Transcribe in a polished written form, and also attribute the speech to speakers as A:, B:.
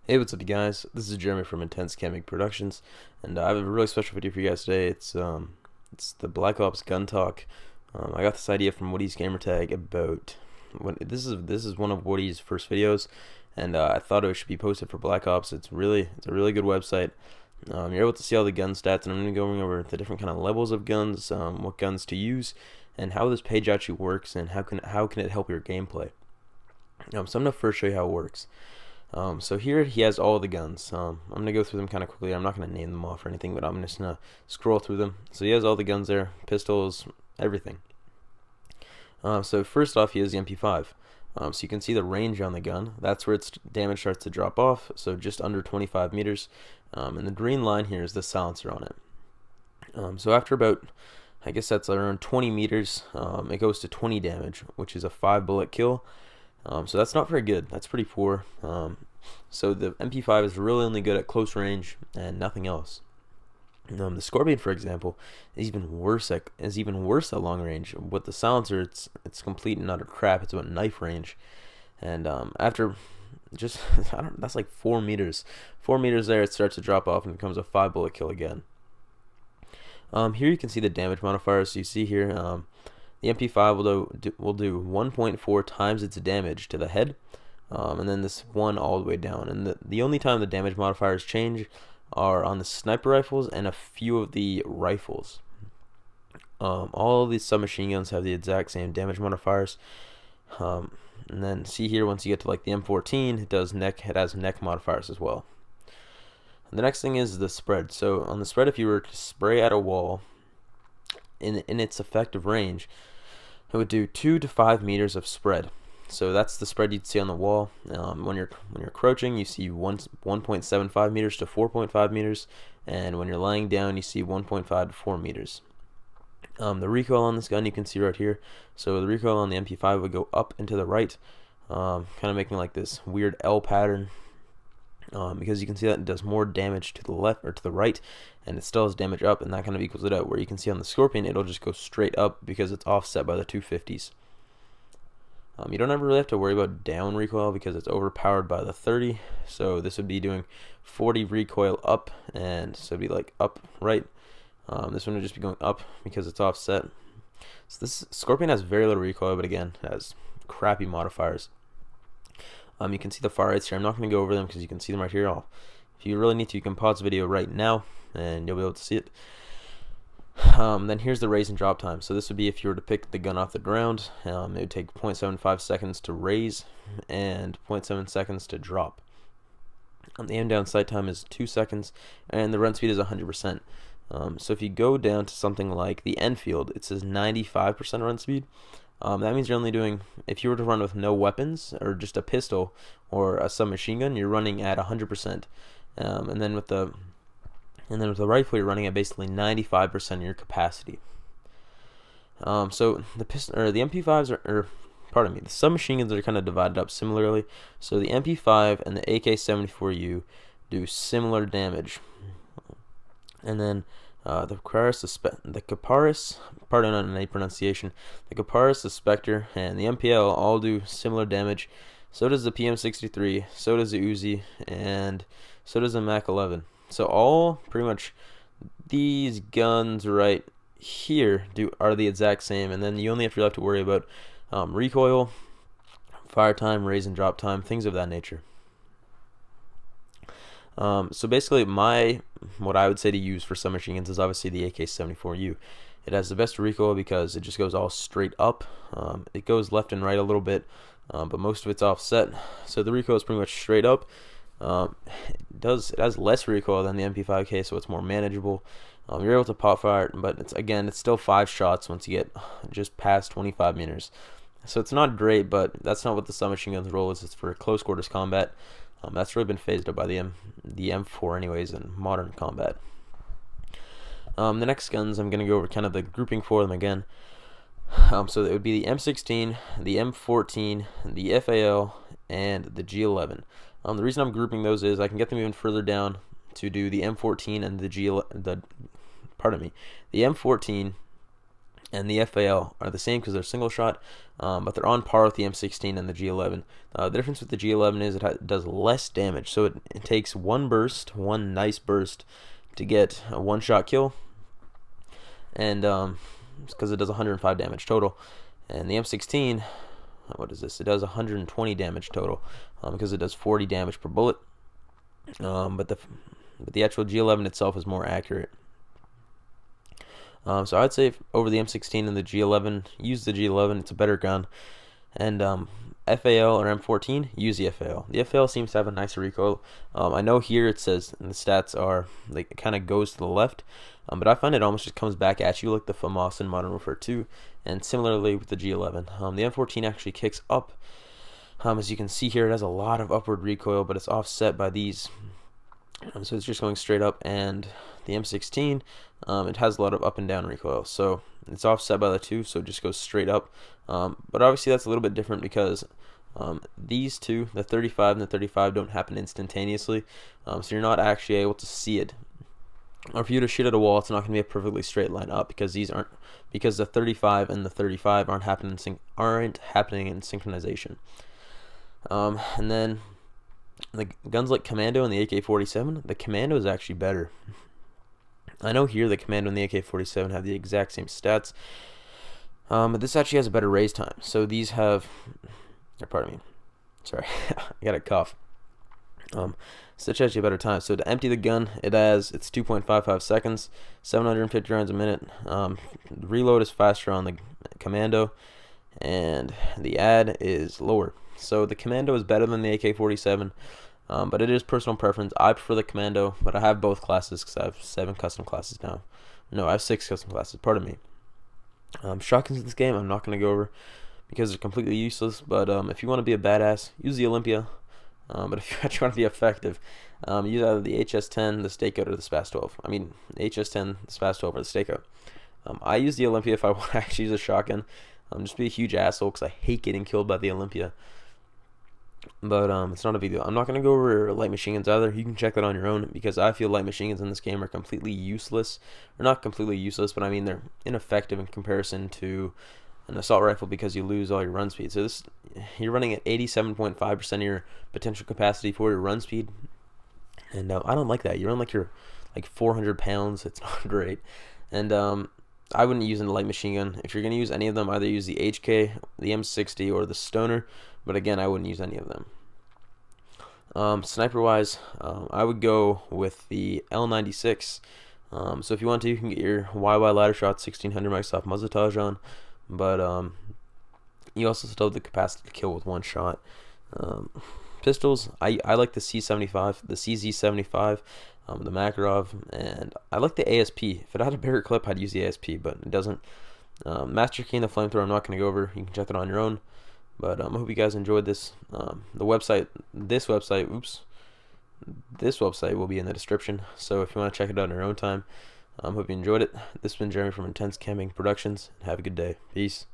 A: Hey, what's up, you guys? This is Jeremy from Intense Gaming Productions, and I have a really special video for you guys today. It's the Black Ops Gun Talk. I got this idea from Woody's Gamertag about this is one of Woody's first videos, and I thought it should be posted for Black Ops. It's a really good website. You're able to see all the gun stats, and I'm going to be going over the different kind of levels of guns, what guns to use, and how this page actually works, and how can it help your gameplay. So I'm going to first show you how it works. So here he has all the guns. I'm going to go through them kind of quickly. I'm not going to name them off or anything, but I'm just going to scroll through them. So he has all the guns there, pistols, everything. So first off, he has the MP5. So you can see the range on the gun. That's where its damage starts to drop off, so just under 25 meters. And the green line here is the silencer on it. So after about, I guess that's around 20 meters, it goes to 20 damage, which is a 5-bullet kill. So that's not very good. That's pretty poor. So the MP5 is really only good at close range and nothing else. The Scorpion, for example, is even worse at long range. With the silencer, it's complete and utter crap. It's about knife range, and after just that's like 4 meters. 4 meters there, it starts to drop off and becomes a 5-bullet kill again. Here you can see the damage modifiers. So you see here, the MP5 will do 1.4 times its damage to the head, and then this one all the way down. And the only time the damage modifiers change are on the sniper rifles and a few of the rifles. All of these submachine guns have the exact same damage modifiers. And then see here, once you get to like the M14, it has neck modifiers as well. And the next thing is the spread. So on the spread, if you were to spray at a wall in its effective range, it would do 2 to 5 meters of spread. So that's the spread you'd see on the wall. When you're crouching, you see 1.75 meters to 4.5 meters, and when you're lying down, you see 1.5 to 4 meters. The recoil on this gun you can see right here. So the recoil on the MP5 would go up and to the right, kind of making like this weird L pattern. Because you can see that it does more damage to the left or to the right, and it still has damage up, and that kind of equals it out. Where you can see on the Scorpion, it'll just go straight up because it's offset by the 250s. You don't ever really have to worry about down recoil because it's overpowered by the 30. So this would be doing 40 recoil up, and so it'd be like up right. This one would just be going up because it's offset. So this Scorpion has very little recoil, but again, it has crappy modifiers. You can see the far rights here. I'm not going to go over them because you can see them right here. If you really need to, you can pause the video right now and you'll be able to see it. Then here's the raise and drop time. So this would be if you were to pick the gun off the ground. It would take 0.75 seconds to raise and 0.7 seconds to drop. The aim down sight time is 2 seconds, and the run speed is 100%. So if you go down to something like the Enfield, it says 95% run speed. That means you're only doing, if you were to run with no weapons or just a pistol or a submachine gun, you're running at 100%. And then with the rifle, you're running at basically 95% of your capacity. So the MP5s the submachine guns are kind of divided up similarly. So the MP5 and the AK-74U do similar damage, and then the Caparus, pardon on any pronunciation, the Caparus, the Spectre, and the MPL all do similar damage. So does the PM63, so does the Uzi, and so does the MAC-11. So all pretty much these guns right here are the exact same, and then you only have to worry about recoil, fire time, raise and drop time, things of that nature. So basically, what I would say to use for submachine guns is obviously the AK-74U. It has the best recoil because it just goes all straight up. It goes left and right a little bit, but most of it's offset. So the recoil is pretty much straight up. It has less recoil than the MP5K, so it's more manageable. You're able to pop fire it, but it's still 5 shots once you get just past 25 meters. So it's not great, but that's not what the submachine gun's role is. It's for close quarters combat. That's really been phased up by the M4 anyways in modern combat. The next guns, I'm going to go over kind of the grouping for them again. So it would be the M16, the M14, the FAL, and the G11. The reason I'm grouping those is I can get them even further down to do the M14 and the M14 and the FAL are the same because they're single shot, but they're on par with the M16 and the G11. The difference with the G11 is it does less damage, so it takes one nice burst, to get a one-shot kill, and it's because it does 105 damage total. And the M16, what is this? It does 120 damage total, because it does 40 damage per bullet. But the actual G11 itself is more accurate. So I'd say over the M16 and the G11, use the G11. It's a better gun. And FAL or M14, use the FAL. The FAL seems to have a nicer recoil. I know here it says the stats are, like, it kind of goes to the left, but I find it almost just comes back at you like the FAMAS in Modern Warfare 2, and similarly with the G11. The M14 actually kicks up. As you can see here, it has a lot of upward recoil, but it's offset by these. So it's just going straight up, and the M16, it has a lot of up and down recoil, so it's offset by the two, so it just goes straight up. But obviously that's a little bit different because these two, the 35 and the 35, don't happen instantaneously, so you're not actually able to see it. Or if you were to shoot at a wall, it's not going to be a perfectly straight line up, because the 35 and the 35 aren't happening in synchronization. And then the guns like Commando and the AK-47, the Commando is actually better. I know here the Commando and the AK-47 have the exact same stats, but this actually has a better raise time. So these have, pardon me, sorry, I got a cough. So it's actually a better time. So to empty the gun, it's 2.55 seconds, 750 rounds a minute. The reload is faster on the Commando, and the add is lower. So the Commando is better than the AK-47, but it is personal preference. I prefer the Commando, but I have both classes because I have 7 custom classes now. No, I have 6 custom classes, pardon me. Shotguns in this game I'm not going to go over because they're completely useless, but if you want to be a badass, use the Olympia. But if you actually want to be effective, use either the HS-10, the Stakeout, or the SPAS-12. I mean, the HS-10, the SPAS-12, or the Stakeout. I use the Olympia if I want to actually use a shotgun. Just be a huge asshole because I hate getting killed by the Olympia. But it's not a big deal. I'm not going to go over light machine guns either. You can check that on your own, because I feel light machine guns in this game are completely useless. Or not completely useless, but I mean they're ineffective in comparison to an assault rifle because you lose all your run speed. So you're running at 87.5% of your potential capacity for your run speed, and I don't like that. You run like you're like 400 pounds. It's not great. And I wouldn't use a light machine gun. If you're going to use any of them, either use the HK, the M60, or the Stoner. But again, I wouldn't use any of them. Sniper-wise, I would go with the L96. So if you want to, you can get your YY ladder shot 1600 Microsoft Muzzletage on. But you also still have the capacity to kill with one shot. Pistols, I like the C75, the CZ75, the Makarov, and I like the ASP. If it had a bigger clip, I'd use the ASP, but it doesn't. Master Key and the Flamethrower, I'm not going to go over. You can check that on your own. But I hope you guys enjoyed this. This website will be in the description. So if you want to check it out on your own time, hope you enjoyed it. This has been Jeremy from Intense Camping Productions. Have a good day. Peace.